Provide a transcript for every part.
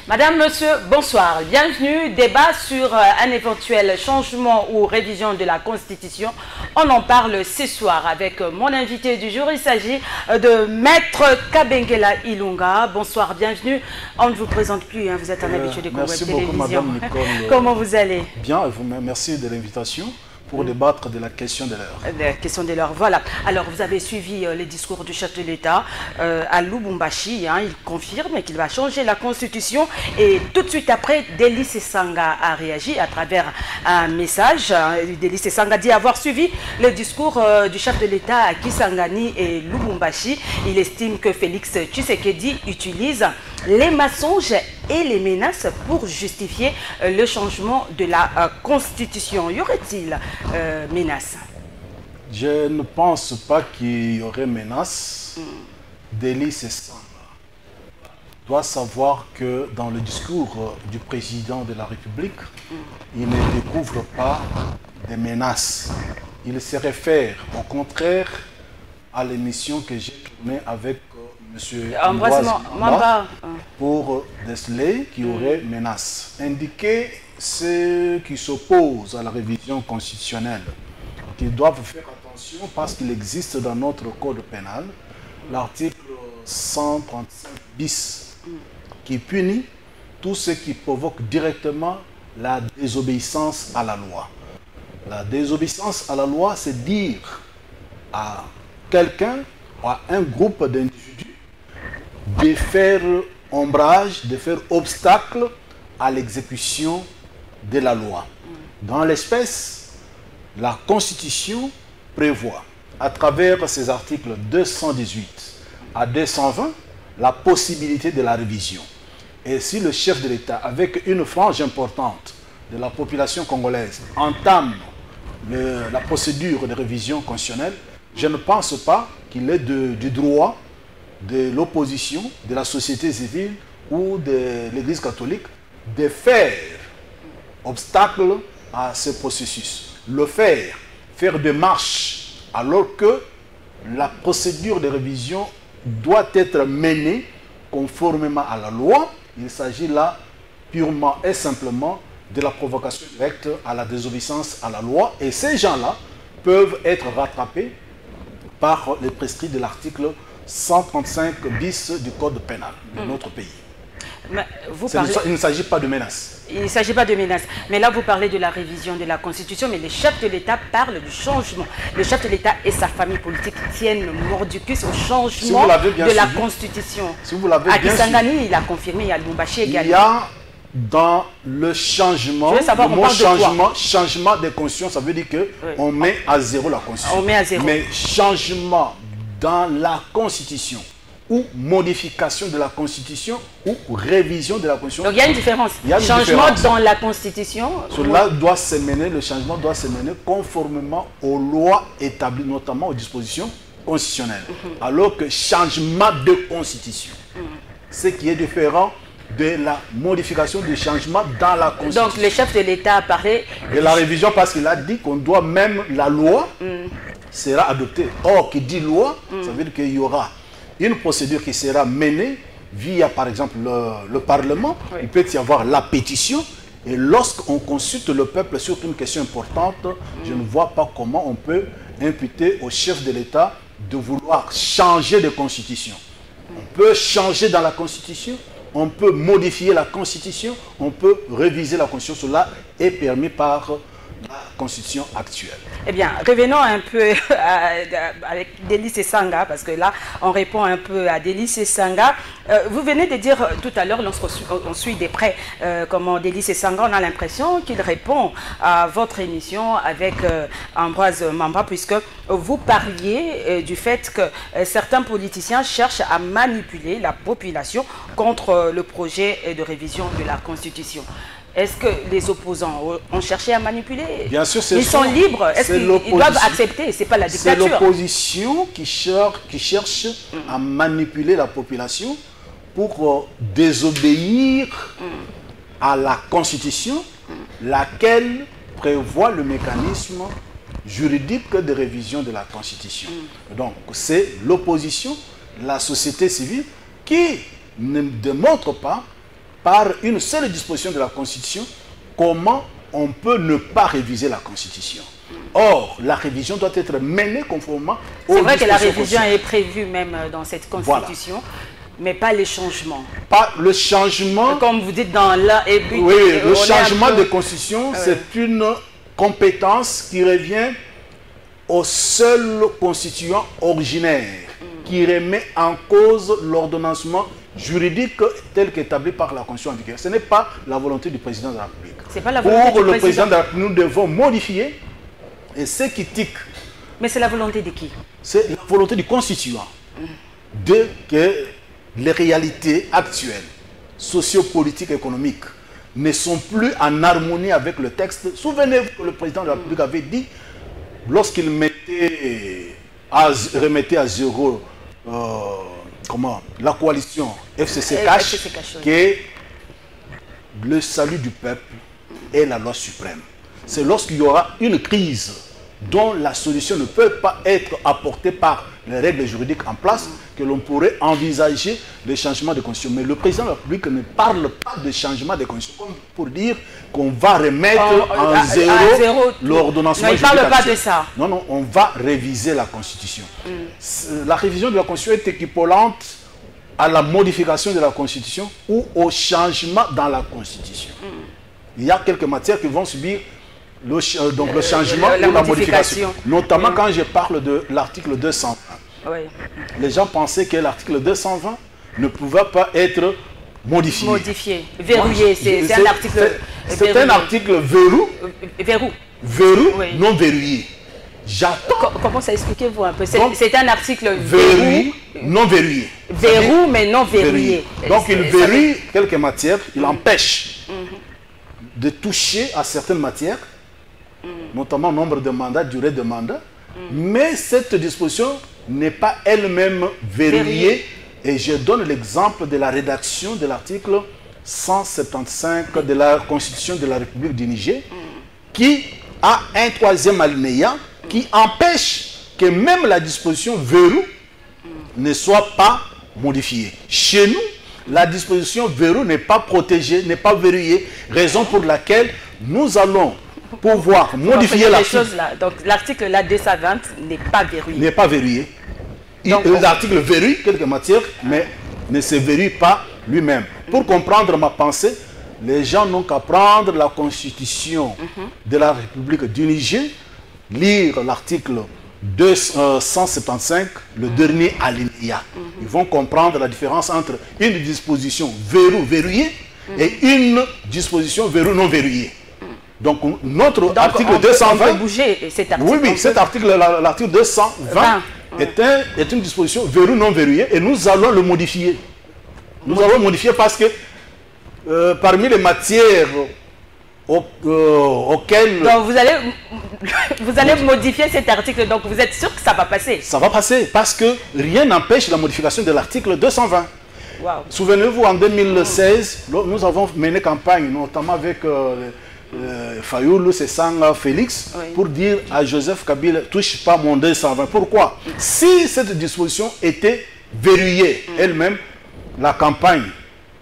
Madame, monsieur, bonsoir. Bienvenue. Débat sur un éventuel changement ou révision de la Constitution. On en parle ce soir avec mon invité du jour. Il s'agit de Maître Kabengela Ilunga. Bonsoir, bienvenue. On ne vous présente plus, hein. Vous êtes un habitué de Congo Télévision. Merci beaucoup, Madame Nicole. Comment vous allez? Bien, et vous merci de l'invitation pour débattre de la question de l'heure. La question de l'heure, voilà. Alors, vous avez suivi les discours du chef de l'État à Lubumbashi. Hein, il confirme qu'il va changer la Constitution. Et tout de suite après, Délice Sanga a réagi à travers un message. Délice Sanga dit avoir suivi le discours du chef de l'État à Kisangani et Lubumbashi. Il estime que Félix Tshisekedi utilise les mensonges et les menaces pour justifier le changement de la Constitution. Y aurait-il menace? Je ne pense pas qu'il y aurait menace. Délice Sanga doit savoir que dans le discours du président de la République, il ne découvre pas des menaces. Il se réfère au contraire à l'émission que j'ai tournée avec M. Ambroise Mamba pour déceler qu'il y aurait menace. Indiquer ceux qui s'opposent à la révision constitutionnelle qu'ils doivent faire attention parce qu'il existe dans notre code pénal l'article 135 bis qui punit tout ce qui provoque directement la désobéissance à la loi. La désobéissance à la loi, c'est dire à quelqu'un ou à un groupe d'individus de faire ombrage, de faire obstacle à l'exécution de la loi. Dans l'espèce, la Constitution prévoit, à travers ses articles 218 à 220, la possibilité de la révision. Et si le chef de l'État, avec une frange importante de la population congolaise, entame la procédure de révision constitutionnelle, je ne pense pas qu'il ait du droit de l'opposition, de la société civile ou de l'Église catholique de faire obstacle à ce processus. Le faire des marches alors que la procédure de révision doit être menée conformément à la loi. Il s'agit là purement et simplement de la provocation directe à la désobéissance à la loi. Et ces gens-là peuvent être rattrapés par les prescrits de l'article 135 bis du code pénal de notre pays. Il ne s'agit pas de menace. Il ne s'agit pas de menace. Mais là, vous parlez de la révision de la Constitution, mais le chef de l'État parle du changement. Le chef de l'État et sa famille politique tiennent le mordicus au changement de la Constitution. Si vous l'avez bien Kisangani, il a confirmé, à Lubumbashi également. Il y a dans le changement, changement de constitution, ça veut dire qu'on met à zéro la Constitution. On met à zéro. Mais changement dans la Constitution, ou modification de la Constitution, ou révision de la Constitution. Donc il y a une différence. Changement dans la Constitution. Cela doit se mener, le changement doit se mener conformément aux lois établies, notamment aux dispositions constitutionnelles. Alors que changement de Constitution, ce qui est différent de la modification du changement dans la Constitution. Donc le chef de l'État a parlé de la révision parce qu'il a dit qu'on doit même la loi sera adoptée. Or, qui dit loi, ça veut dire qu'il y aura une procédure qui sera menée via, par exemple, le Parlement. Oui. Il peut y avoir la pétition. Et lorsqu'on consulte le peuple sur une question importante, je ne vois pas comment on peut imputer au chef de l'État de vouloir changer de constitution. On peut changer dans la Constitution, on peut modifier la Constitution, on peut réviser la Constitution. Cela est permis par la Constitution actuelle. Eh bien, revenons un peu avec Délice Sanga, parce que là, on répond un peu à Délice Sanga. Vous venez de dire tout à l'heure, lorsqu'on suit de près comment Délice Sanga, on a l'impression qu'il répond à votre émission avec Ambroise Mamba, puisque vous parliez du fait que certains politiciens cherchent à manipuler la population contre le projet de révision de la Constitution. Est-ce que les opposants ont cherché à manipuler? Bien sûr, ils sont libres. Est-ce qu'ils doivent accepter? Ce n'est pas la dictature. C'est l'opposition qui cherche à manipuler la population pour désobéir à la Constitution, laquelle prévoit le mécanisme juridique de révision de la Constitution. Donc, c'est l'opposition, la société civile, qui ne démontre pas par une seule disposition de la Constitution, comment on peut ne pas réviser la Constitution. Or, la révision doit être menée conformément aux C'est vrai que la dispositions révision est prévue même dans cette Constitution, voilà. Mais pas les changements. Pas le changement. Comme vous dites dans la... Oui, le changement de Constitution, c'est une compétence qui revient au seul constituant originaire, qui remet en cause l'ordonnancement juridique tel qu'établi par la Constitution en vigueur. Ce n'est pas la volonté du président de la République. C'est pas la volonté pour le président de la République, nous devons modifier, et ce qui tique. Mais c'est la volonté de qui? C'est la volonté du constituant, de que les réalités actuelles, sociopolitiques, économiques, ne sont plus en harmonie avec le texte. Souvenez-vous que le président de la République avait dit, lorsqu'il remettait à zéro la coalition FCC-Cash, que le salut du peuple est la loi suprême. C'est lorsqu'il y aura une crise dont la solution ne peut pas être apportée par les règles juridiques en place, que l'on pourrait envisager le changement de constitution. Mais le président de la République ne parle pas de changement de constitution comme pour dire qu'on va remettre en zéro l'ordonnancement juridique. Non, il ne parle pas de ça. Non, non, on va réviser la Constitution. La révision de la Constitution est équivalente à la modification de la Constitution ou au changement dans la Constitution. Il y a quelques matières qui vont subir le changement ou la modification. Notamment quand je parle de l'article 220. Oui. Les gens pensaient que l'article 220 ne pouvait pas être modifié. Modifié, verrouillé, c'est un article... C'est un article verrou. Verrou. Verrou, oui. Non verrouillé. J'attends. Comment ça, expliquez-vous un peu? C'est un article verrouillé, non verrouillé. Verrou, mais non verrouillé. Donc il verrouille quelques matières, il empêche de toucher à certaines matières, notamment nombre de mandats, durée de mandat, mais cette disposition n'est pas elle-même verrouillée. Et je donne l'exemple de la rédaction de l'article 175 de la Constitution de la République du Niger, qui a un troisième alinéa qui empêche que même la disposition verrou ne soit pas modifiée. Chez nous, la disposition verrou n'est pas protégée, n'est pas verrouillée, raison pour laquelle nous allons pouvoir modifier l'article. Donc l'article là 220 n'est pas verrouillé. N'est pas verrouillé. L'article verrouille quelques matières, mais ne se verrouille pas lui-même. Pour comprendre ma pensée, les gens n'ont qu'à prendre la Constitution de la République du Niger, lire l'article 275, le dernier alinéa. Ils vont comprendre la différence entre une disposition verrouillée et une disposition verrou non verrouillée. Donc notre article 220... On peut bouger cet article. Oui, cet article, l'article 220 est une disposition verrou non verrouillée et nous allons le modifier. Nous allons le modifier parce que parmi les matières auxquelles... Donc vous allez modifier cet article, donc vous êtes sûr que ça va passer? Ça va passer parce que rien n'empêche la modification de l'article 220. Wow. Souvenez-vous, en 2016, nous avons mené campagne, notamment avec Fayoulou, Sessanga, Félix, pour dire à Joseph Kabila, touche pas mon 220. Pourquoi? Si cette disposition était verrouillée elle-même, la campagne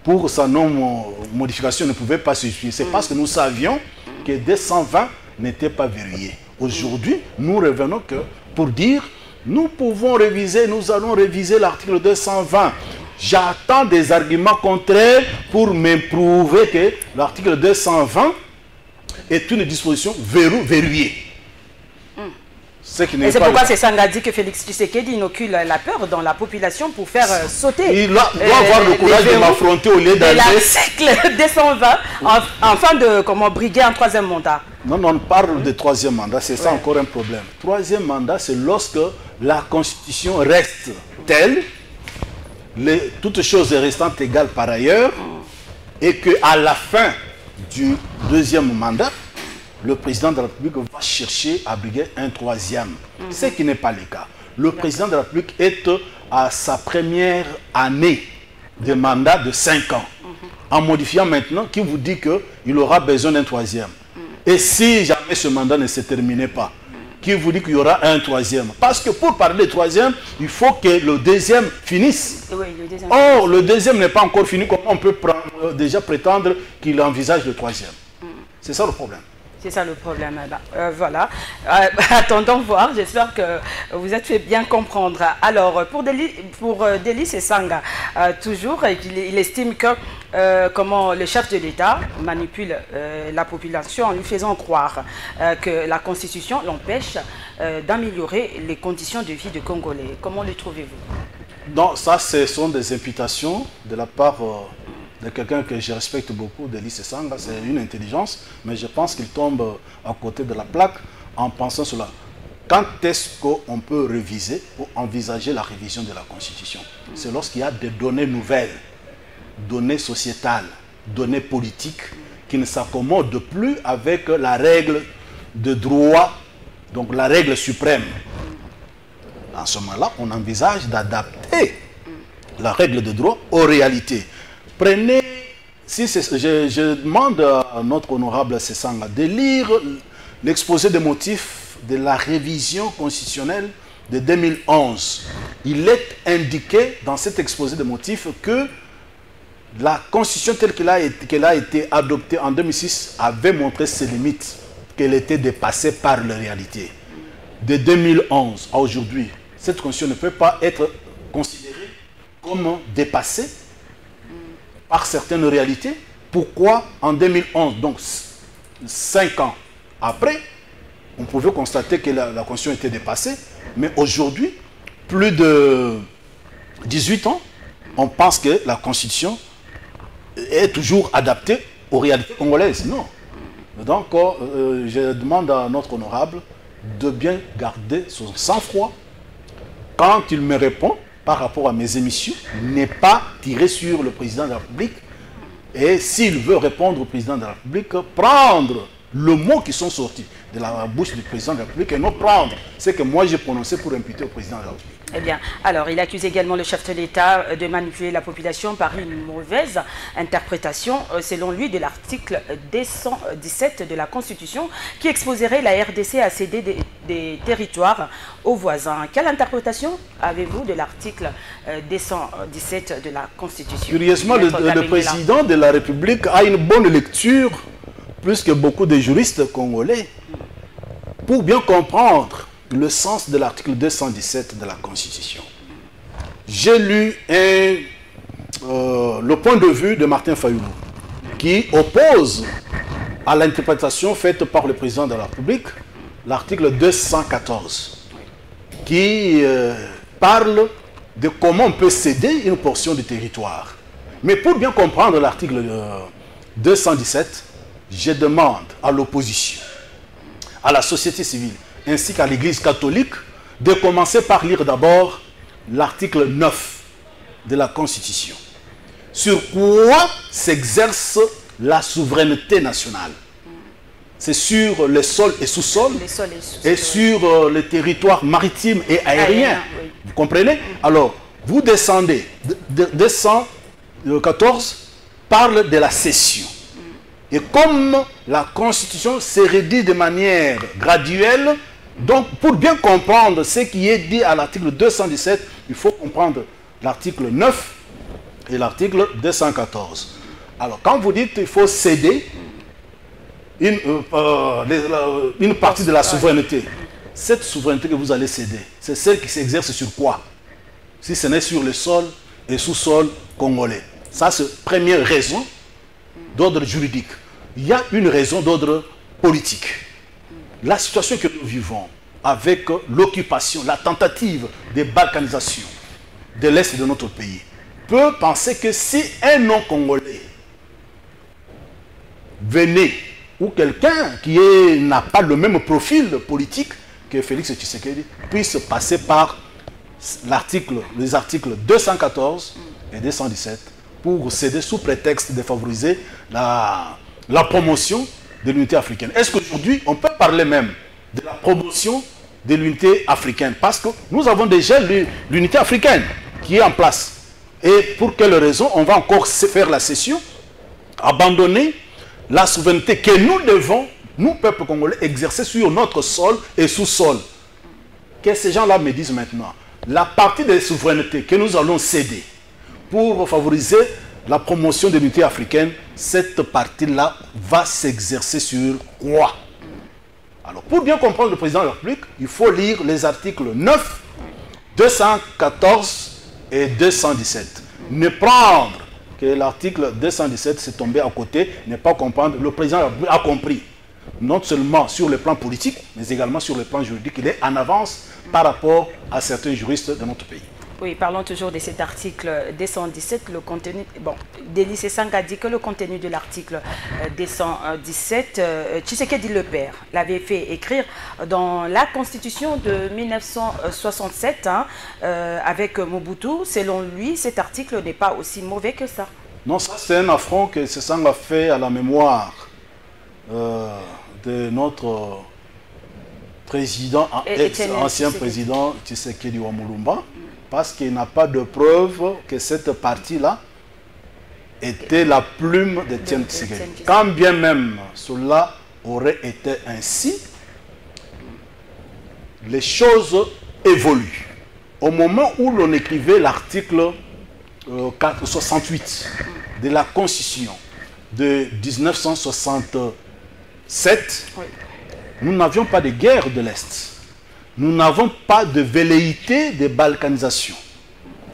pour sa non-modification ne pouvait pas se suivre. C'est parce que nous savions que 220 n'était pas verrouillé. Aujourd'hui, nous revenons que pour dire, nous pouvons réviser, nous allons réviser l'article 220. J'attends des arguments contraires pour me prouver que l'article 220 est une disposition verrouillée. C'est pourquoi Sessanga dit que Félix Tshisekedi inocule la peur dans la population pour faire sauter. Il doit avoir le courage de m'affronter au lieu d'aller... L'article 220 afin de briguer un troisième mandat. Non, on parle de troisième mandat, c'est ça encore un problème. Troisième mandat, c'est lorsque la Constitution reste telle, toutes choses restant égales par ailleurs, et qu'à la fin du deuxième mandat, le président de la République va chercher à briguer un troisième. Ce qui n'est pas le cas. Le président de la République est à sa première année de mandat de 5 ans. En modifiant maintenant, qui vous dit qu'il aura besoin d'un troisième. Et si jamais ce mandat ne se terminait pas, qui vous dit qu'il y aura un troisième. Parce que pour parler de troisième, il faut que le deuxième finisse. Oui, le deuxième. Or, le deuxième n'est pas encore fini. Comment on peut déjà prétendre qu'il envisage le troisième? C'est ça le problème. C'est ça le problème. Voilà. Attendons voir. J'espère que vous êtes fait bien comprendre. Alors, pour Délice Esanga, toujours, il estime que comment le chef de l'État manipule la population en lui faisant croire que la Constitution l'empêche d'améliorer les conditions de vie des Congolais. Comment le trouvez-vous? Donc, ça, ce sont des imputations de la part de quelqu'un que je respecte beaucoup, Délice Esanga. C'est une intelligence, mais je pense qu'il tombe à côté de la plaque en pensant cela. Quand est-ce qu'on peut réviser ou envisager la révision de la Constitution? C'est lorsqu'il y a des données nouvelles, données sociétales, données politiques, qui ne s'accommodent plus avec la règle de droit, donc la règle suprême. En ce moment-là, on envisage d'adapter la règle de droit aux réalités. Prenez, je demande à notre honorable Sesanga de lire l'exposé des motifs de la révision constitutionnelle de 2011. Il est indiqué dans cet exposé des motifs que la Constitution telle qu'elle a été adoptée en 2006 avait montré ses limites, qu'elle était dépassée par la réalité. De 2011 à aujourd'hui, cette Constitution ne peut pas être considérée comme dépassée par certaines réalités. Pourquoi en 2011, donc 5 ans après, on pouvait constater que la Constitution était dépassée, mais aujourd'hui, plus de 18 ans, on pense que la Constitution est toujours adaptée aux réalités congolaises. Non. Donc, je demande à notre honorable de bien garder son sang-froid quand il me répond par rapport à mes émissions, n'est pas tiré sur le président de la République. Et s'il veut répondre au président de la République, prendre le mot qui sont sortis de la bouche du président de la République et non prendre ce que moi j'ai prononcé pour imputer au président de la République. Eh bien, alors, il accuse également le chef de l'État de manipuler la population par une mauvaise interprétation, selon lui, de l'article 217 de la Constitution, qui exposerait la RDC à céder des territoires aux voisins. Quelle interprétation avez-vous de l'article 217 de la Constitution? Curieusement, le président de la République a une bonne lecture, plus que beaucoup de juristes congolais, pour bien comprendre le sens de l'article 217 de la Constitution. J'ai lu le point de vue de Martin Fayulu, qui oppose à l'interprétation faite par le président de la République l'article 214, qui parle de comment on peut céder une portion du territoire. Mais pour bien comprendre l'article 217, je demande à l'opposition, à la société civile, ainsi qu'à l'Église catholique, de commencer par lire d'abord l'article 9 de la Constitution. Sur quoi s'exerce la souveraineté nationale? C'est sur les sols et sous-sols, et sur les territoires maritimes et aériens. Oui. Vous comprenez? Alors, vous descendez, 214 parle de la cession. Et comme la Constitution se rédige de manière graduelle, donc pour bien comprendre ce qui est dit à l'article 217, il faut comprendre l'article 9 et l'article 214. Alors quand vous dites qu'il faut céder une partie de la souveraineté, cette souveraineté que vous allez céder, c'est celle qui s'exerce sur quoi? Si ce n'est sur le sol et sous-sol congolais. Ça, c'est la première raison d'ordre juridique. Il y a une raison d'ordre politique. La situation que nous vivons avec l'occupation, la tentative de balkanisation de l'Est de notre pays, peut penser que si un non-congolais venait, ou quelqu'un qui n'a pas le même profil politique que Félix Tshisekedi, puisse passer par les articles 214 et 217 pour céder sous prétexte de favoriser la promotion de l'unité africaine. Est-ce qu'aujourd'hui, on peut parler même de la promotion de l'unité africaine? Parce que nous avons déjà l'unité africaine qui est en place. Et pour quelle raison on va encore faire la cession, abandonner la souveraineté que nous devons nous, peuple congolais, exercer sur notre sol et sous-sol. Que ces gens-là me disent maintenant, la partie des souverainetés que nous allons céder pour favoriser la promotion de l'unité africaine, cette partie-là va s'exercer sur quoi? Alors, pour bien comprendre le président de la République, il faut lire les articles 9, 214 et 217. Ne prendre que l'article 217 s'est tombé à côté, ne pas comprendre. Le président de la République a compris, non seulement sur le plan politique, mais également sur le plan juridique. Il est en avance par rapport à certains juristes de notre pays. Oui, parlons toujours de cet article 217, le contenu... Bon, Denis Sesanga a dit que le contenu de l'article 217, Tshisekedi le père l'avait fait écrire dans la Constitution de 1967 hein, avec Mobutu. Selon lui, cet article n'est pas aussi mauvais que ça. Non, ça c'est un affront que Sesanga fait à la mémoire de notre président, ancien président Tshisekedi Wamulumba. Parce qu'il n'a pas de preuve que cette partie-là était la plume de Etienne Tshisekedi. Quand bien même cela aurait été ainsi, les choses évoluent. Au moment où l'on écrivait l'article 68 de la Constitution de 1967, oui, nous n'avions pas de guerre de l'Est. Nous n'avons pas de velléité de balkanisation.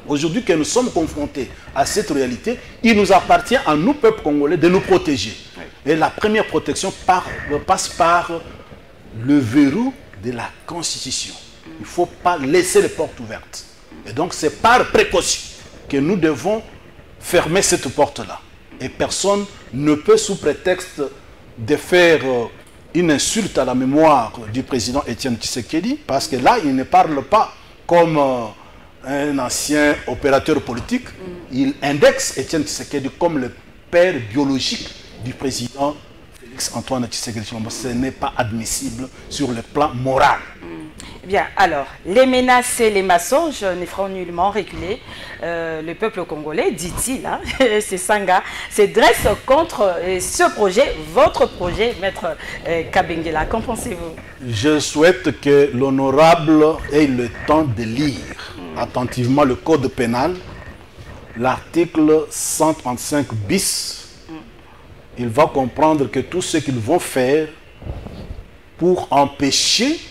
Aujourd'hui que nous sommes confrontés à cette réalité, il nous appartient à nous, peuple congolais, de nous protéger. Oui. Et la première protection passe par le verrou de la Constitution. Il ne faut pas laisser les portes ouvertes. Et donc c'est par précaution que nous devons fermer cette porte-là. Et personne ne peut, sous prétexte de faire une insulte à la mémoire du président Etienne Tshisekedi, parce que là, il ne parle pas comme un ancien opérateur politique. Il indexe Etienne Tshisekedi comme le père biologique du président Félix-Antoine Tshisekedi. Ce n'est pas admissible sur le plan moral. Bien, alors, les menaces et les mensonges ne feront nullement reculer le peuple congolais, dit-il, hein, Sesanga, se dresse contre ce projet, votre projet, Maître Kabengela. Qu'en pensez-vous? Je souhaite que l'honorable ait le temps de lire attentivement le code pénal, l'article 135 bis. Il va comprendre que tout ce qu'ils vont faire pour empêcher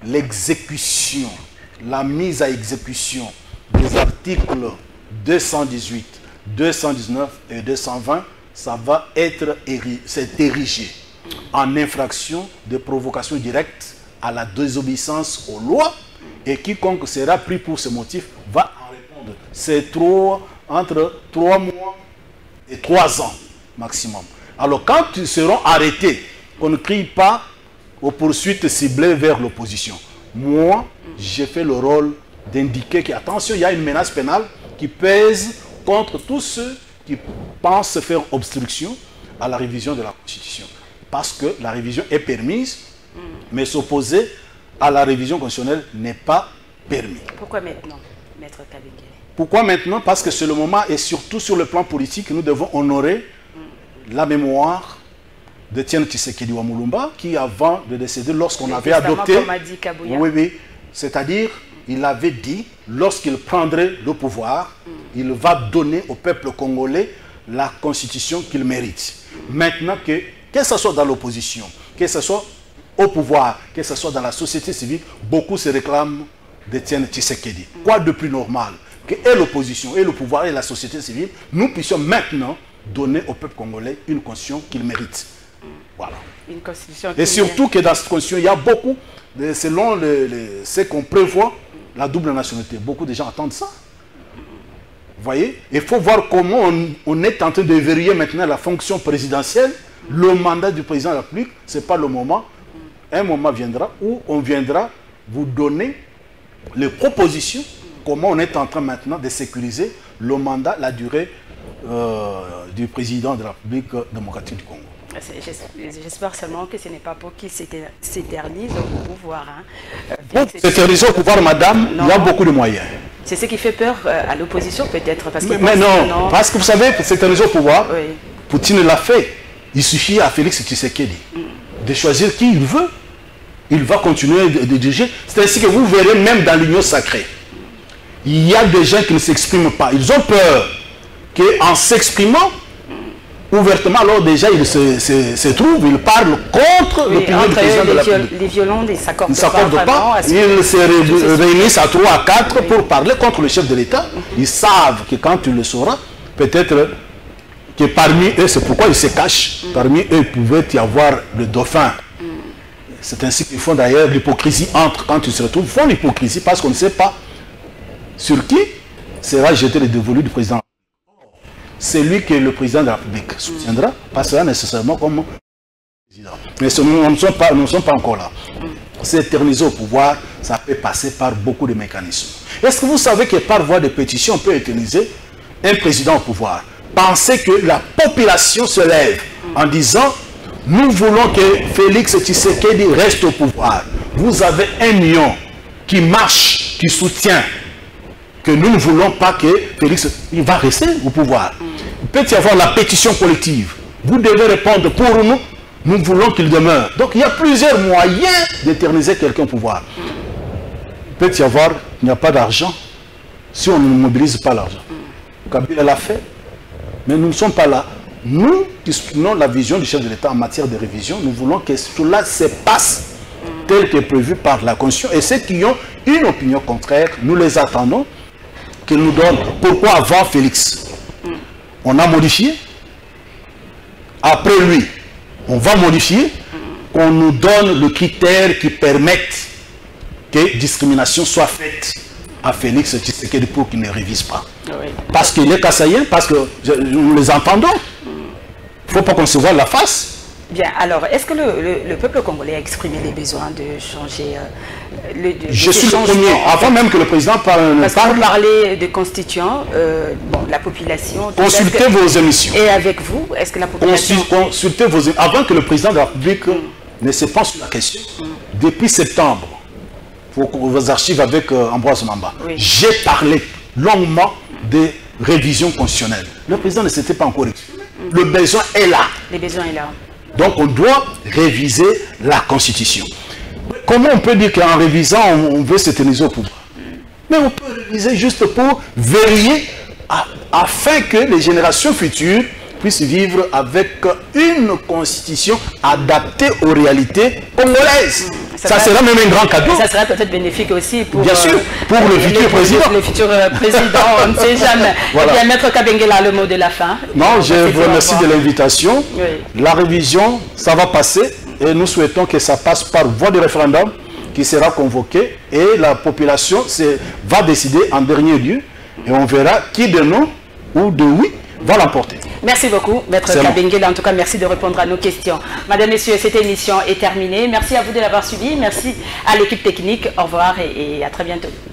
l'exécution, la mise à exécution des articles 218, 219 et 220, ça va être érigé en infraction de provocation directe à la désobéissance aux lois, et quiconque sera pris pour ce motif va en répondre. C'est entre 3 mois et 3 ans maximum. Alors quand ils seront arrêtés, on ne crie pas aux poursuites ciblées vers l'opposition. Moi, j'ai fait le rôle d'indiquer qu'attention, il y a une menace pénale qui pèse contre tous ceux qui pensent faire obstruction à la révision de la Constitution. Parce que la révision est permise, mais s'opposer à la révision constitutionnelle n'est pas permis. Pourquoi maintenant, Maître Kabengele? Pourquoi maintenant? Parce que c'est le moment, et surtout sur le plan politique, nous devons honorer la mémoire d'Etienne Tshisekedi Wamulumba, qui avant de décéder, lorsqu'on avait adopté... Oui, c'est-à-dire, il avait dit, lorsqu'il prendrait le pouvoir, il va donner au peuple congolais la constitution qu'il mérite. Maintenant, que ce soit dans l'opposition, que ce soit au pouvoir, que ce soit dans la société civile, beaucoup se réclament d'Etienne Tshisekedi. Quoi de plus normal que et l'opposition, et le pouvoir, et la société civile, nous puissions maintenant donner au peuple congolais une constitution qu'il mérite. Voilà. Une constitution et surtout que dans cette constitution, il y a beaucoup, selon ce qu'on prévoit, la double nationalité. Beaucoup de gens attendent ça. Vous voyez? Il faut voir comment on est en train de verrouiller maintenant la fonction présidentielle. Le mandat du président de la République, ce n'est pas le moment. Un moment viendra où on viendra vous donner les propositions, comment on est en train maintenant de sécuriser le mandat, la durée du président de la République démocratique du Congo. J'espère seulement que ce n'est pas pour qu'il s'éternise au pouvoir. Hein. Pour s'éterniser au pouvoir, madame, non, il y a beaucoup de moyens. C'est ce qui fait peur à l'opposition peut-être. Mais non, parce que vous savez, pour s'éterniser au pouvoir, oui, Poutine l'a fait. Il suffit à Félix Tshisekedi de choisir qui il veut. Il va continuer de diriger. C'est ainsi que vous verrez même dans l'union sacrée. Il y a des gens qui ne s'expriment pas. Ils ont peur qu'en s'exprimant ouvertement, alors déjà ils se trouvent, ils parlent contre l'opinion du président de la République. Les violons ne s'accordent pas. Ils se réunissent à 3 à 4 pour parler contre le chef de l'État. Ils savent que quand tu le sauras, peut-être que parmi eux, c'est pourquoi ils se cachent. Parmi eux, il pouvait y avoir le dauphin. C'est ainsi qu'ils font d'ailleurs l'hypocrisie entre, quand ils se retrouvent, ils font l'hypocrisie parce qu'on ne sait pas sur qui sera jeté le dévolu du président. C'est lui que le président de la République soutiendra, pas sera nécessairement comme président. Mais nous ne sommes pas encore là. S'éterniser au pouvoir, ça peut passer par beaucoup de mécanismes. Est-ce que vous savez que par voie de pétition, on peut éterniser un président au pouvoir? Pensez que la population se lève en disant « Nous voulons que Félix Tshisekedi reste au pouvoir. Vous avez 1 million qui marche, qui soutient. Que nous ne voulons pas que Félix il va rester au pouvoir. Il peut y avoir la pétition collective. Vous devez répondre pour nous. Nous voulons qu'il demeure. Donc il y a plusieurs moyens d'éterniser quelqu'un au pouvoir. Il peut y avoir, il n'y a pas d'argent si on ne mobilise pas l'argent. Kabila l'a fait, mais nous ne sommes pas là. Nous qui soutenons la vision du chef de l'État en matière de révision, nous voulons que cela se passe tel que prévu par la Constitution. Et ceux qui ont une opinion contraire, nous les attendons qu'ils nous donnent. Pourquoi avant Félix on a modifié? Après lui, on va modifier. Qu'on nous donne le critère qui permette que discrimination soit faite à Félix Tshisekedi pour qu'il ne révise pas. Oui. Parce qu'il est kassaïen, parce que nous les entendons. Il ne faut pas qu'on se voie la face. Bien, alors, est-ce que le peuple congolais a exprimé les besoins de changer Je suis le premier, avant même que le président parle. Parce que vous parlez de constituants, bon, la population... Consultez vos émissions. Et avec vous, est-ce que la population... Consultez vos émissions. Avant que le président de la République ne se penche sur la question, depuis septembre, vos archives avec Ambroise Mamba, j'ai parlé longuement de révision constitutionnelle. Le président ne s'était pas encore exprimé. Le besoin est là. Le besoin est là. Donc on doit réviser la Constitution. Comment on peut dire qu'en révisant, on veut s'éterniser au pouvoir? Mais on peut réviser juste pour veiller afin que les générations futures puissent vivre avec une Constitution adaptée aux réalités congolaises. Ça sera même un grand cadeau. Ça sera peut-être bénéfique aussi pour, bien sûr, pour le futur président. Le futur président, on ne sait jamais. Voilà. Eh bien, Maître Kabengela, le mot de la fin. Non, je vous remercie de l'invitation. Oui. La révision, ça va passer et nous souhaitons que ça passe par voie de référendum qui sera convoqué et la population va décider en dernier lieu et on verra qui de non ou de oui va l'emporter. Merci beaucoup, Maître Kabengela. En tout cas, merci de répondre à nos questions. Madame, Messieurs, cette émission est terminée. Merci à vous de l'avoir suivi. Merci à l'équipe technique. Au revoir et à très bientôt.